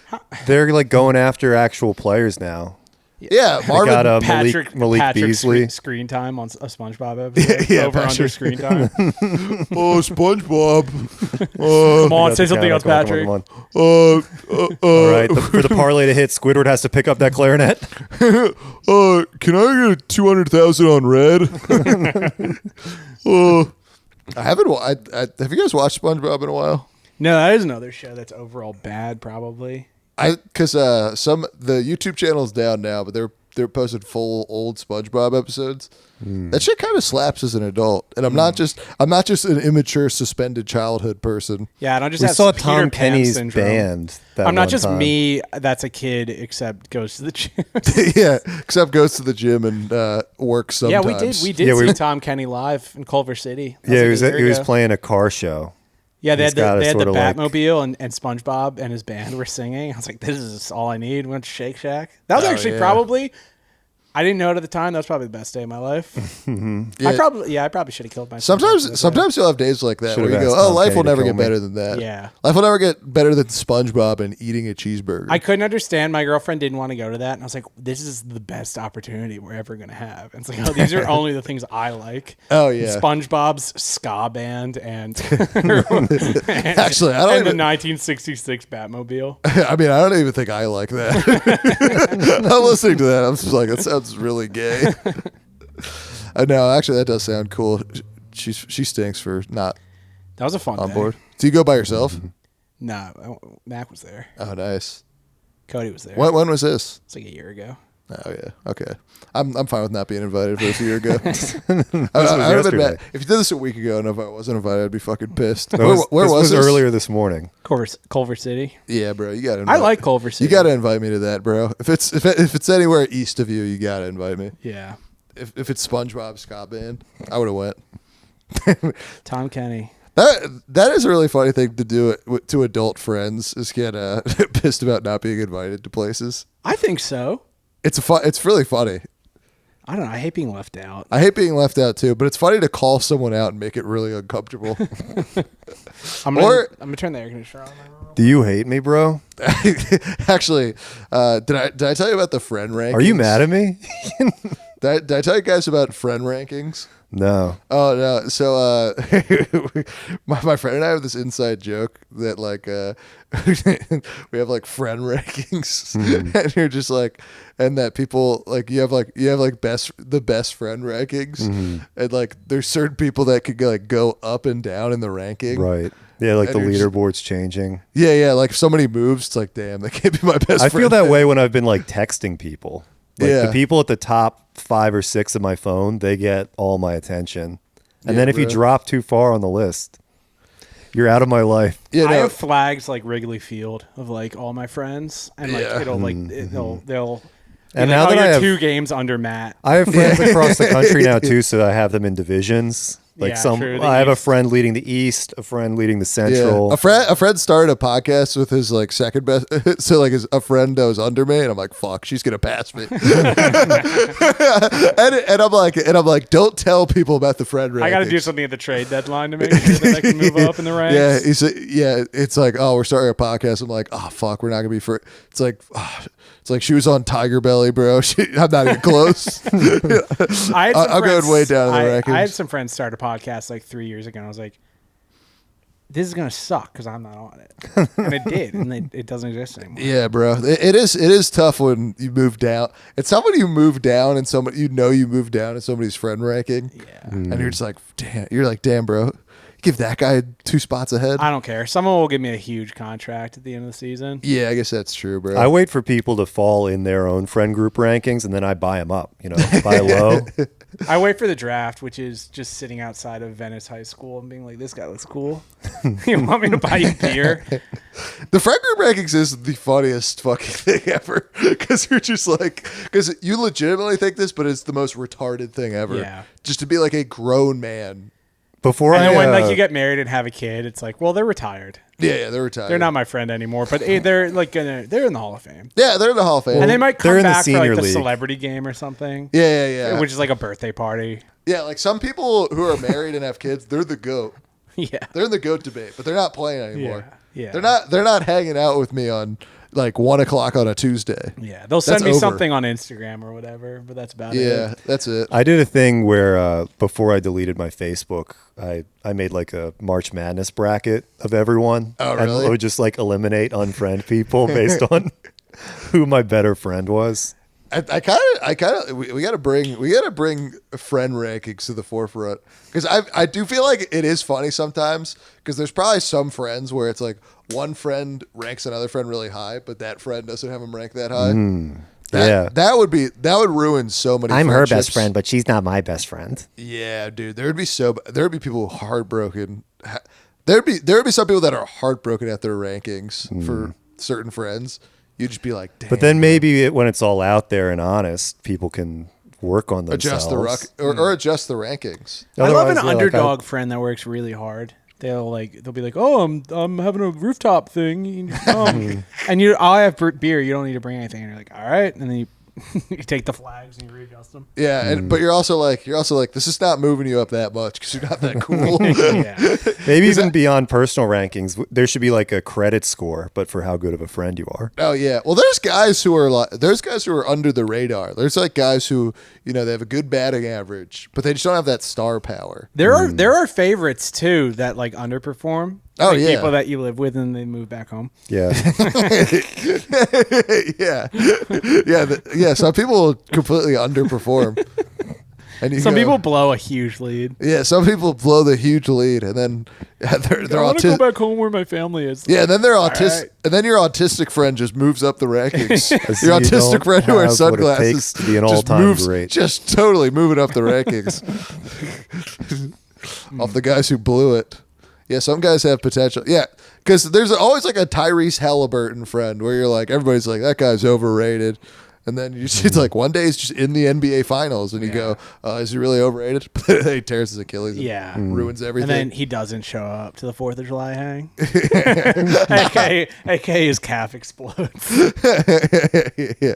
they're like going after actual players now. Yeah, They Marvin. got Malik Patrick Beasley. screen time on a SpongeBob episode. Yeah, Over under Patrick. screen time. Oh, SpongeBob. Come on, That's say the something else, count. Come on, Patrick. come on. All right, for the parlay to hit, Squidward has to pick up that clarinet. Can I get 200,000 on red? I haven't. Have you guys watched SpongeBob in a while? No, that is another show that's overall bad, probably. Because the YouTube channel's down now, but they're posting full old SpongeBob episodes. That shit kind of slaps as an adult, and I'm not just an immature suspended childhood person. Yeah, I don't just We have saw Peter Tom Pan Kenny's syndrome. band. That I'm not one just time. me that's a kid, except goes to the gym. Yeah, except goes to the gym and works Yeah, sometimes. we did Yeah, see we- Tom Kenny live in Culver City. That Yeah, like a year he was ago. playing a car show. Yeah, they He's had the, gotta they had the sorta like- Batmobile and SpongeBob and his band were singing. I was like, this is all I need. Went to Shake Shack. That was Oh, actually yeah. probably, I didn't know it at the time. That was probably the best day of my life. Yeah. I probably should have killed myself. Sometimes you'll have days like that Should've where you go, asked "Oh, Tom life Kenny will to never kill get me." better than that." Yeah. Life will never get better than SpongeBob and eating a cheeseburger. I couldn't understand. My girlfriend didn't want to go to that. And I was like, this is the best opportunity we're ever going to have. And it's like, oh, these are only the things I like. Oh, yeah. SpongeBob's ska band and, Actually, I don't and the even. 1966 Batmobile. I mean, I don't even think I like that. I'm listening to that. I'm just like, that sounds really gay. No, actually, that does sound cool. She stinks for not That was a fun on day. board. Do you go by yourself? No, Mac was there. Oh, nice. Cody was there. When was this? It's like a year ago. Oh yeah, okay. I'm fine with not being invited for this a year ago. was I would admit, yesterday. if you did this a week ago and if I wasn't invited, I'd be fucking pissed. That Where this was this? earlier this morning. Culver City. Yeah, bro, you gotta. I like Culver City. You gotta invite me to that, bro. If it's anywhere east of you gotta invite me. Yeah. If it's SpongeBob Scott Band, I would have went. Tom Kenny. That is a really funny thing to do to adult friends is get pissed about not being invited to places. I think so. It's really funny. I don't know. I hate being left out. I hate being left out too, but it's funny to call someone out and make it really uncomfortable. I'm gonna turn the air conditioner on. Do you hate me, bro? Actually, did I tell you about the friend rankings? Are you mad at me? Did I tell you guys about friend rankings? No. Oh no! So my friend and I have this inside joke that like we have like friend rankings, and you're just like, and that people like you have like the best friend rankings, and like there's certain people that could go up and down in the ranking. Right. Yeah, like And the you're just- leaderboard's changing. Yeah. Like if somebody moves, it's like, damn, they can't be my best I friend. feel that way when I've been like texting people. Like Yeah. the people at the top 5 or 6 of my phone, they get all my attention. And Yeah, then if you bro. drop too far on the list, you're out of my life. Yeah, I no, have flags like Wrigley Field of like all my friends, and like Yeah. it'll like they'll be And like, now oh, that I you're have- 2 games under Matt. I have friends across the country now too, so I have them in divisions. Like Yeah, true, the I have a East. friend leading the East, a friend leading the yeah. Central. A friend started a podcast with his like second best. So like a friend that was under me, and I'm like, fuck, she's gonna pass me. and I'm like, don't tell people about the friend rankings. I got to do something at the trade deadline to make sure that I can move up in the ranks. Yeah, it's like, oh, we're starting a podcast. I'm like, oh fuck, we're not gonna be for. It's like she was on Tiger Belly, bro. I'm not even close. I had some I'm going friends- way down in the rankings. I had some friends start a podcast like 3 years ago, and I was like, this is gonna suck because I'm not on it, and it did, and it doesn't exist anymore. Yeah, bro. It is tough when you move down. It's tough when you move down and somebody you moved down in somebody's friend ranking. Yeah. And you're just like, damn. You're like, damn, bro. Give that guy 2 spots ahead. I don't care. Someone will give me a huge contract at the end of the season. Yeah, I guess that's true, bro. I wait for people to fall in their own friend group rankings, and then I buy them up. You know, buy low. I wait for the draft, which is just sitting outside of Venice High School and being like, this guy looks cool. You want me to buy you beer? The friend group rankings is the funniest fucking thing ever. Because you're just like, because you legitimately think this, but it's the most retarded thing ever. Yeah. Just to be like a grown man. Before And I then when like you get married and have a kid, it's like, well, they're retired. Yeah, they're retired. They're not my friend anymore, but they're like they're in the Hall of Fame. Yeah, they're in the Hall of Fame. And they might they're come in the back for like senior the league. celebrity game or something. Yeah. Which is like a birthday party. Yeah, like some people who are married and have kids, they're the GOAT. Yeah. They're in the GOAT debate, but they're not playing anymore. Yeah. They're not hanging out with me on like 1 o'clock on a Tuesday. Yeah. They'll send That's me over. something on Instagram or whatever, but that's about Yeah, it. that's it. I did a thing where before I deleted my Facebook, I made like a March Madness bracket of everyone. Oh, And really? I would just like eliminate unfriend people based on who my better friend was. I kind of we got to bring friend rankings to the forefront because I do feel like it is funny sometimes because there's probably some friends where it's like one friend ranks another friend really high, but that friend doesn't have them rank that high. Yeah. that would ruin so many. I'm her best friendships. friend, but she's not my best friend. Yeah, dude, there would be people heartbroken. There would be some people that are heartbroken at their rankings for certain friends. You'd just be like, damn. But then maybe when it's all out there and honest, people can work on themselves. adjust or adjust the rankings. I love an Otherwise, yeah, like, underdog friend that works really hard. They'll be like, oh, I'm having a rooftop thing. You can come. And I'll have beer. You don't need to bring anything. And you're like, all right. And then you you take the flags and you readjust them. Yeah, but you're also like this is not moving you up that much because you're not that cool. Yeah. Maybe even beyond personal rankings, there should be like a credit score, but for how good of a friend you are. Oh yeah. Well, there's guys who are under the radar. There's like guys who they have a good batting average, but they just don't have that star power. There are favorites too that like underperform. Oh, Like, yeah. people that you live with and they move back home. Yeah. yeah. Some people completely underperform, and you Some go- people blow a huge lead. Yeah, some people blow the huge lead, and then they're I want to go autistic. back home where my family is. Yeah, and then they're autistic, right. and then your autistic friend just moves up the rankings. So Your you autistic don't friend who wears have what it sunglasses takes to be an just all-time moves, great. just totally moving up the rankings. Off the guys who blew it. Yeah, some guys have potential. Yeah, because there's always like a Tyrese Halliburton friend where you're like, everybody's like, that guy's overrated. And then you see, it's like one day he's just in the NBA finals and you go, is he really overrated? But then he tears his Achilles Yeah. and ruins everything. And then he doesn't show up to the 4th of July hang. AK his calf explodes. Yeah.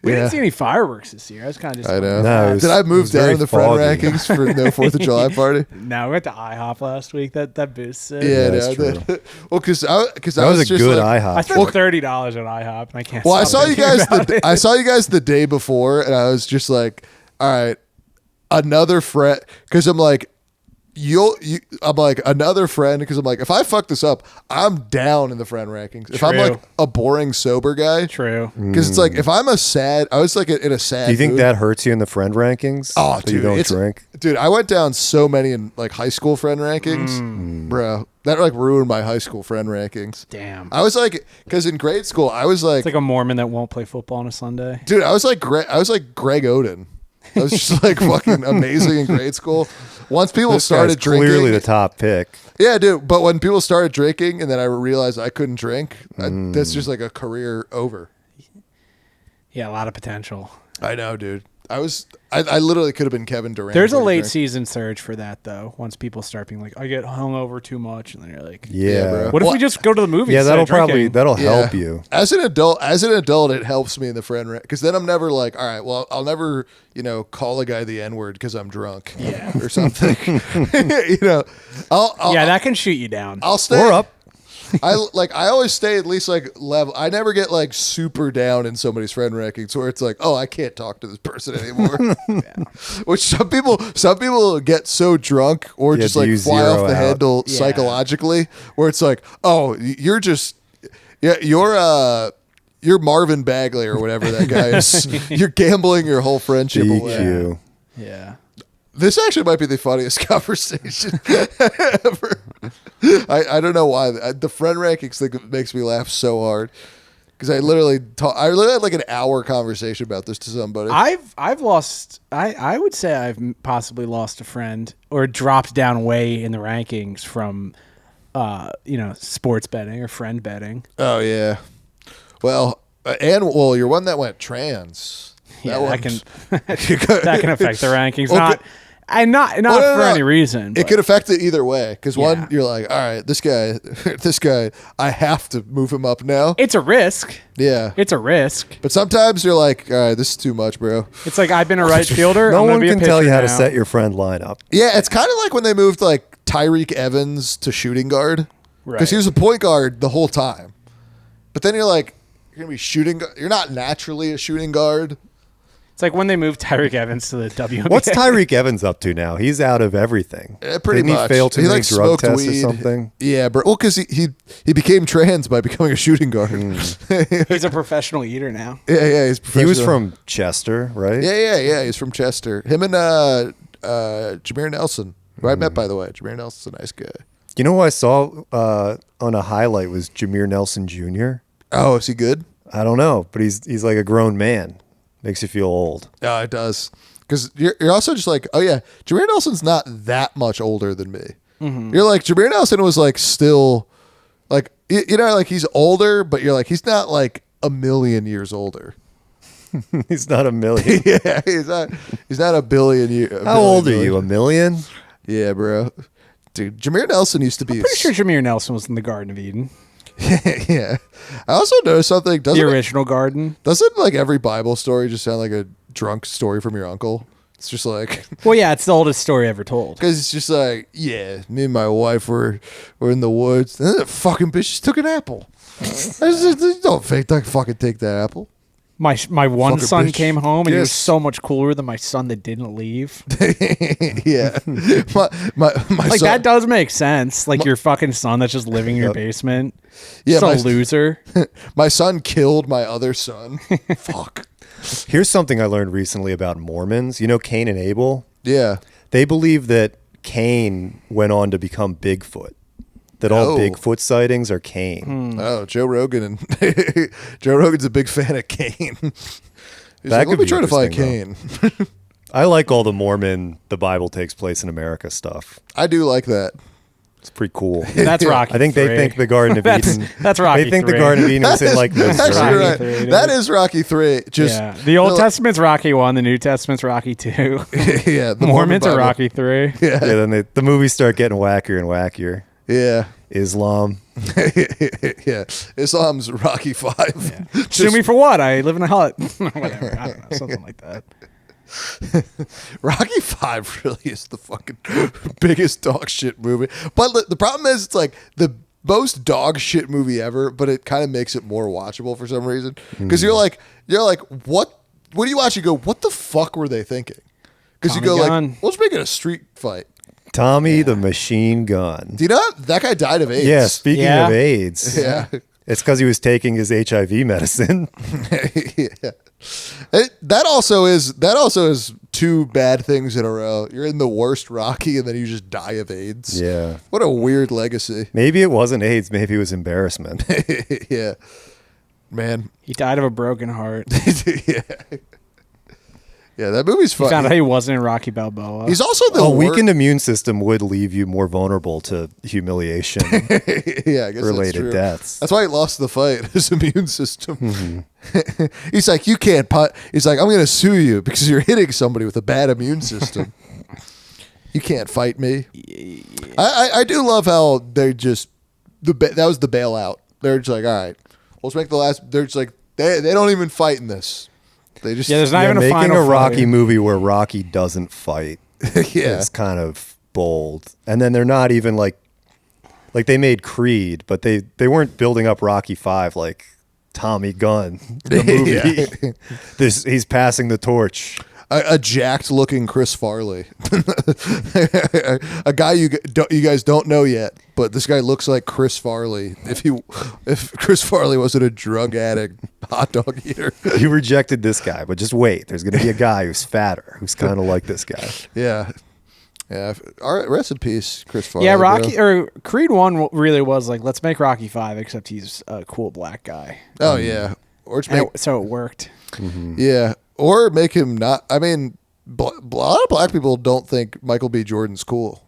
We didn't see any fireworks this year. I was kind of just. I know. No, it was- Did I it move was down very in the friend foggy. rankings for no 4th of July party? No, we went to IHOP last week. That boosts it. Yeah, that's no, true. well, because That was a just good like, IHOP. I spent $30 at IHOP, and I can't. Well, I stop saw you thinking guys. about it. I saw you guys the day before, and I was just like, "All right, another friend." Because I'm like, I'm like another friend. Because I'm like, if I fuck this up, I'm down in the friend rankings. If I'm True. like a boring sober guy, True. because it's like if I'm a sad, I was like in a sad. Do you think mood. that hurts you in the friend rankings? Oh, that dude, you don't it's, drink. dude, I went down so many in like high school friend rankings, bro. That like ruined my high school friend rankings. Damn. I was like, because in grade school, I was like, It's like a Mormon that won't play football on a Sunday. dude, I was like Greg Oden. I was just like fucking amazing in grade school. Once people This started guy's clearly drinking, the top pick. yeah, dude. But when people started drinking, and then I realized I couldn't drink, that's just like a career over. Yeah, a lot of potential. I know, dude. I literally could have been Kevin Durant. There's a when he late drank. season surge for that though. Once people start being like, I get hungover too much, and then you're like, Yeah, bro. what if Well, we just go to the movies? Yeah, instead that'll of drinking? that'll Yeah. help you. As an adult, it helps me in the friend rank because then I'm never like, all right, well, I'll never, call a guy the N word because I'm drunk, or something. I'll Yeah, that can shoot you down. I'll stay Or up. I always stay at least like level. I never get like super down in somebody's friend rankings where it's like, oh, I can't talk to this person anymore. Which some people get so drunk or Yeah, just do like you fly zero off the out? handle Yeah. psychologically, where it's like, oh, you're Marvin Bagley or whatever that guy is. You're gambling your whole friendship away. DQ. Yeah. This actually might be the funniest conversation ever. I don't know why the friend rankings thing makes me laugh so hard because I literally had like an hour conversation about this to somebody. I've lost. I would say I've possibly lost a friend or dropped down way in the rankings from, sports betting or friend betting. Oh yeah, well, you're one that went trans. Yeah, one- that can affect the rankings. Okay. Not No, for any reason. It but- could affect it either way because Yeah. one, you're like, all right, this guy, I have to move him up now. It's a risk. Yeah, It's a risk. but sometimes you're like, all right, this is too much, bro. It's like I've been a right fielder. No I'm gonna one be a can tell pitcher you how to now. set your friend lineup. Yeah, it's kind of like when they moved like Tyreek Evans to shooting guard because Right. he was a point guard the whole time. But then you're like, you're gonna be shooting. You're not naturally a shooting guard. It's like when they moved Tyreek Evans to the WNBA. What's Tyreek Evans up to now? He's out of everything. Pretty Didn't much. he fail too many like drug smoked tests or weed. something? Yeah, bro. Well, because he became trans by becoming a shooting guard. He's a professional eater now. yeah. He's He was professional. from Chester, right? Yeah. He's from Chester. Him and Jameer Nelson, who I met by the way. Jameer Nelson's a nice guy. You know who I saw on a highlight was Jameer Nelson Jr.? Oh, is he good? I don't know, but he's like a grown man. Makes you feel old. Yeah, it does. Because you're also just like, oh yeah, Jameer Nelson's not that much older than me. Mm-hmm. You're like, Jameer Nelson was like still, like like he's older, but you're like, he's not like a million years older. He's not a million. Yeah, he's not a billion years. How old are you? A million? Yeah, bro. Dude, Jameer Nelson used to be. Pretty sure Jameer Nelson was in the Garden of Eden, Yeah. I also noticed something. the original garden. Doesn't like every Bible story just sound like a drunk story from your uncle? It's just like, Well, yeah, it's the oldest story ever told. because it's just like, yeah, me and my wife were in the woods. And then the fucking bitch just took an apple. Don't fake, like fucking take that apple. My one Fucking son bitch. came home and he was Yes. so much cooler than my son that didn't leave. Yeah, my Like son, that does make sense. Like your fucking son that's just living in your basement. Yeah, so my- loser. my son killed my other son. Fuck. Here's something I learned recently about Mormons. You know Cain and Abel? Yeah. They believe that Cain went on to become Bigfoot. That all Oh. Bigfoot sightings are Cain. Oh, Joe Rogan and Joe Rogan's a big fan of Cain. He's That like, let could me be try to find interesting, Cain. I like all the Mormon, the Bible takes place in America stuff. I do like that. It's pretty cool. That's Rocky. I think they 3. think the Garden of Eden. That's Rocky. They think 3. the Garden of Eden was in like That's Missouri. actually Rocky right. 3, dude. That is Rocky 3. Just Yeah. The Old no, Testament's Rocky 1, the New Testament's Rocky 2. yeah, the Mormons are Bible. Rocky 3. Yeah, then the movies start getting wackier and wackier. Yeah. Islam. Yeah. Islam's Rocky 5. Yeah. Sue me for what? I live in a hut. Whatever. I don't know. Something like that. Rocky 5 really is the fucking biggest dog shit movie. But the problem is it's like the most dog shit movie ever, but it kind of makes it more watchable for some reason. Because you're like, what do you watch? You go, what the fuck were they thinking? Because you Tommy go Gunn. like, let's make it a street fight. Tommy the Machine Gun. Do you know that guy died of AIDS? Yeah, speaking Yeah. of AIDS. Yeah. It's because he was taking his HIV medicine. Yeah. That also is two bad things in a row. You're in the worst Rocky and then you just die of AIDS. Yeah. What a weird legacy. Maybe it wasn't AIDS. Maybe it was embarrassment. Yeah. Man. He died of a broken heart. Yeah. Yeah, that movie's He fun. found out he wasn't in Rocky Balboa. He's also the A weakened immune system would leave you more vulnerable to humiliation yeah, I guess that's related true. deaths. That's why he lost the fight. His immune system. He's like, you can't. He's like, I'm going to sue you because you're hitting somebody with a bad immune system. You can't fight me. I do love how they just that was the bailout. They're just like, all right, let's make the last. They're just like they don't even fight in this. They just there's not even a making final a Rocky fight. movie where Rocky doesn't fight yeah. is kind of bold. And then they're not even like they made Creed, but they weren't building up Rocky 5 like Tommy Gunn, the movie. He's passing the torch. A jacked looking Chris Farley, a guy you guys don't know yet, but this guy looks like Chris Farley. If Chris Farley wasn't a drug addict, hot dog eater. You rejected this guy, but just wait. There's going to be a guy who's fatter, who's kind of like this guy. Yeah, yeah. All right, rest in peace, Chris Farley. Yeah, Rocky bro. or Creed 1 really was like, let's make Rocky 5, except he's a cool black guy. Oh yeah, or just And make, so it worked. yeah, or make him not. I mean, a lot of black people don't think Michael B. Jordan's cool.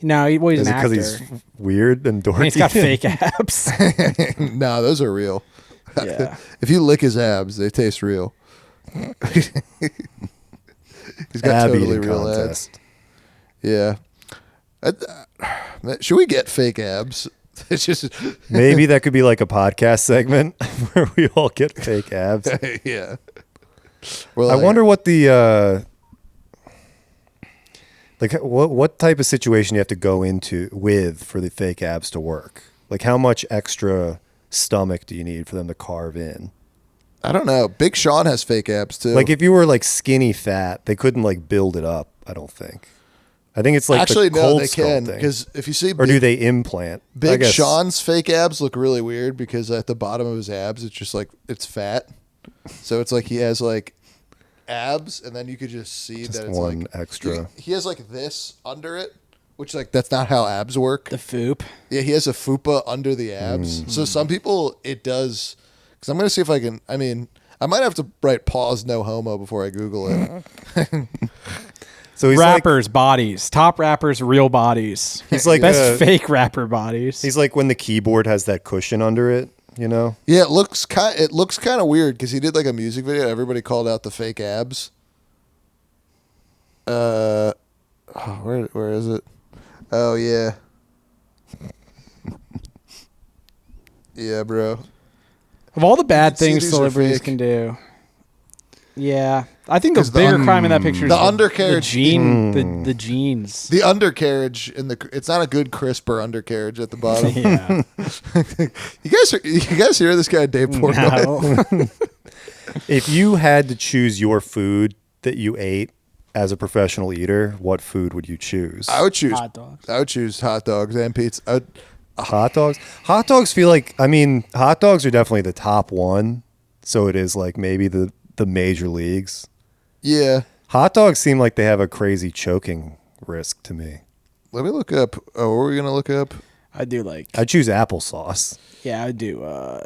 No, he's Is an it actor. because he's weird and dorky? And he's got fake abs. No, those are real. Yeah. If you lick his abs, they taste real. He's got Ab totally eating real contest. abs. Yeah. Should we get fake abs? It's just Maybe that could be like a podcast segment where we all get fake abs. yeah. We're I like- wonder what the like what type of situation you have to go into with for the fake abs to work. Like how much extra stomach do you need for them to carve in? I don't know. Big Sean has fake abs too. Like if you were like skinny fat, they couldn't like build it up. I don't think. I think it's like actually the no, cold they can sculpting. because if you see Or do they implant? I Big guess- Sean's fake abs look really weird because at the bottom of his abs, it's just like it's fat. So it's like he has like abs, and then you could just see Just that it's one like extra. He has like this under it, which like that's not how abs work. The foop. Yeah, he has a fupa under the abs. So some people it does. Because I'm gonna see if I can. I mean, I might have to write pause no homo before I Google it. So he's like Rappers' bodies. Top rappers' real bodies. He's like Best a- fake rapper bodies. he's like when the keyboard has that cushion under it, you know? Yeah, it looks kind of weird because he did like a music video. Everybody called out the fake abs. Where is it? Oh yeah, yeah, bro. Of all the bad see things these are celebrities fake. can do. Yeah. I think the 'Cause the bigger un- crime in that picture is the undercarriage- the genes. The undercarriage in the it's not a good crisper undercarriage at the bottom. Yeah. You guys hear this guy Dave Portnoy? No. If you had to choose your food that you ate as a professional eater, what food would you choose? I would choose Hot dogs. I would choose hot dogs and pizza. Hot dogs? Hot dogs feel like, I mean, hot dogs are definitely the top one. So it is like maybe the major leagues. Yeah. Hot dogs seem like they have a crazy choking risk to me. Let me look up. Oh, what were we gonna look up? I do like I choose applesauce. yeah, I do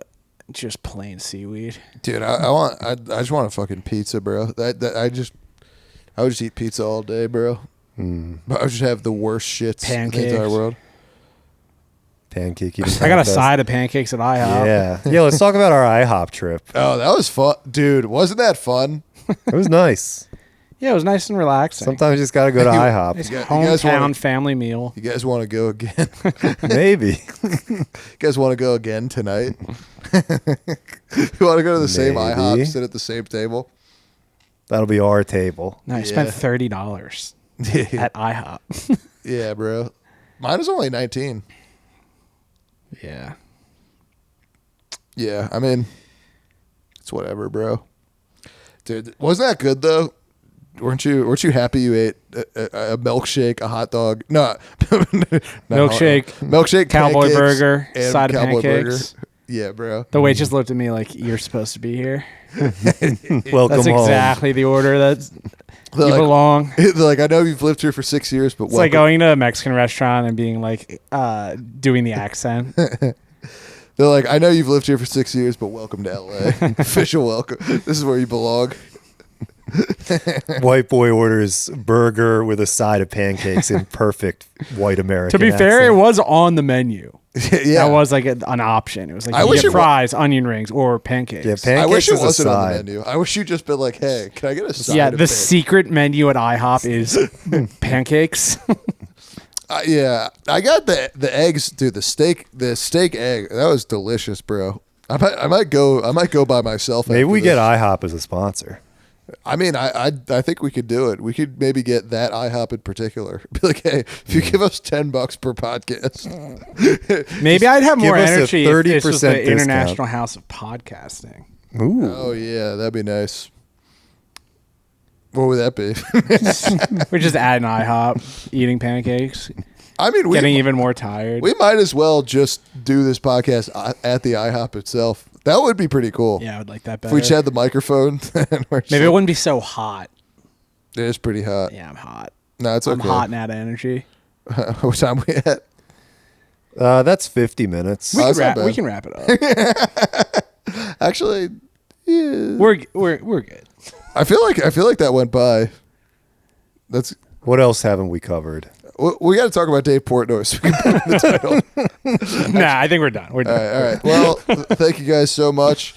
just plain seaweed. Dude, I just want a fucking pizza, bro. I would just eat pizza all day, bro. But I would just have the worst shits in the entire Pancakes. world. Pancake eating I got a contest. side of pancakes at IHOP. Yeah. Yeah, let's talk about our IHOP trip. Oh, that was fun, dude. Wasn't that fun? It was nice. Yeah, it was nice and relaxing. Sometimes you just got to go to IHOP. Nice guys hometown wanna- family meal. You guys want to go again? Maybe. You guys want to go again tonight? You want to go to the same Maybe. IHOP, sit at the same table? That'll be our table. No, I spent $30 at IHOP. Yeah, bro. Mine is only 19. Yeah. Yeah, I mean, it's whatever, bro. Dude, wasn't that good though? Weren't you happy you ate a milkshake, a hot dog? No, milkshake, Cowboy pancakes, burger, and side of cowboy pancakes. burger. Yeah, bro. The waitress looked at me like, "You're supposed to be here." Welcome That's home. exactly the order that They're you like- belong. They're like, I know you've lived here for 6 years, but It's like going to a Mexican restaurant and being like, doing the accent. They're like, I know you've lived here for 6 years, but welcome to LA. Official welcome. This is where you belong. White boy orders burger with a side of pancakes in perfect white American To be fair, it accent. was on the menu. Yeah. That was like an option. It was like I you wish get it wa- fries, onion rings, or pancakes. Yeah, I pancakes wish it is a wasn't on side. the menu. I wish you'd just been like, hey, can I get a side Yeah, of the bacon? secret menu at IHOP is pancakes. Yeah, I got the eggs, dude. The steak egg. That was delicious, bro. I might go by myself. Maybe after we this. get IHOP as a sponsor. I mean, I think we could do it. We could maybe get that IHOP in particular. Be like, hey, if you give us $10 per podcast, Maybe I'd have more give us a energy if this was 30% the discount. International House of Podcasting. Ooh. oh yeah, that'd be nice. What would that be? We're just adding IHOP, eating pancakes, I mean, getting even more tired. we might as well just do this podcast at the IHOP itself. That would be pretty cool. Yeah, I would like that If better. we just had the microphone, and we're just Maybe it like- wouldn't be so hot. it is pretty hot. Yeah, I'm hot. No, it's I'm okay. hot and out of energy. What time we at? That's 50 minutes. We Oh, can, that's not bad. we can wrap it up. Actually, yeah. we're good. I feel like that went by. That's What else haven't we covered? we got to talk about Dave Portnoy. So we can put in the title. Nah, I think we're done. We're done. All right. Well, thank you guys so much.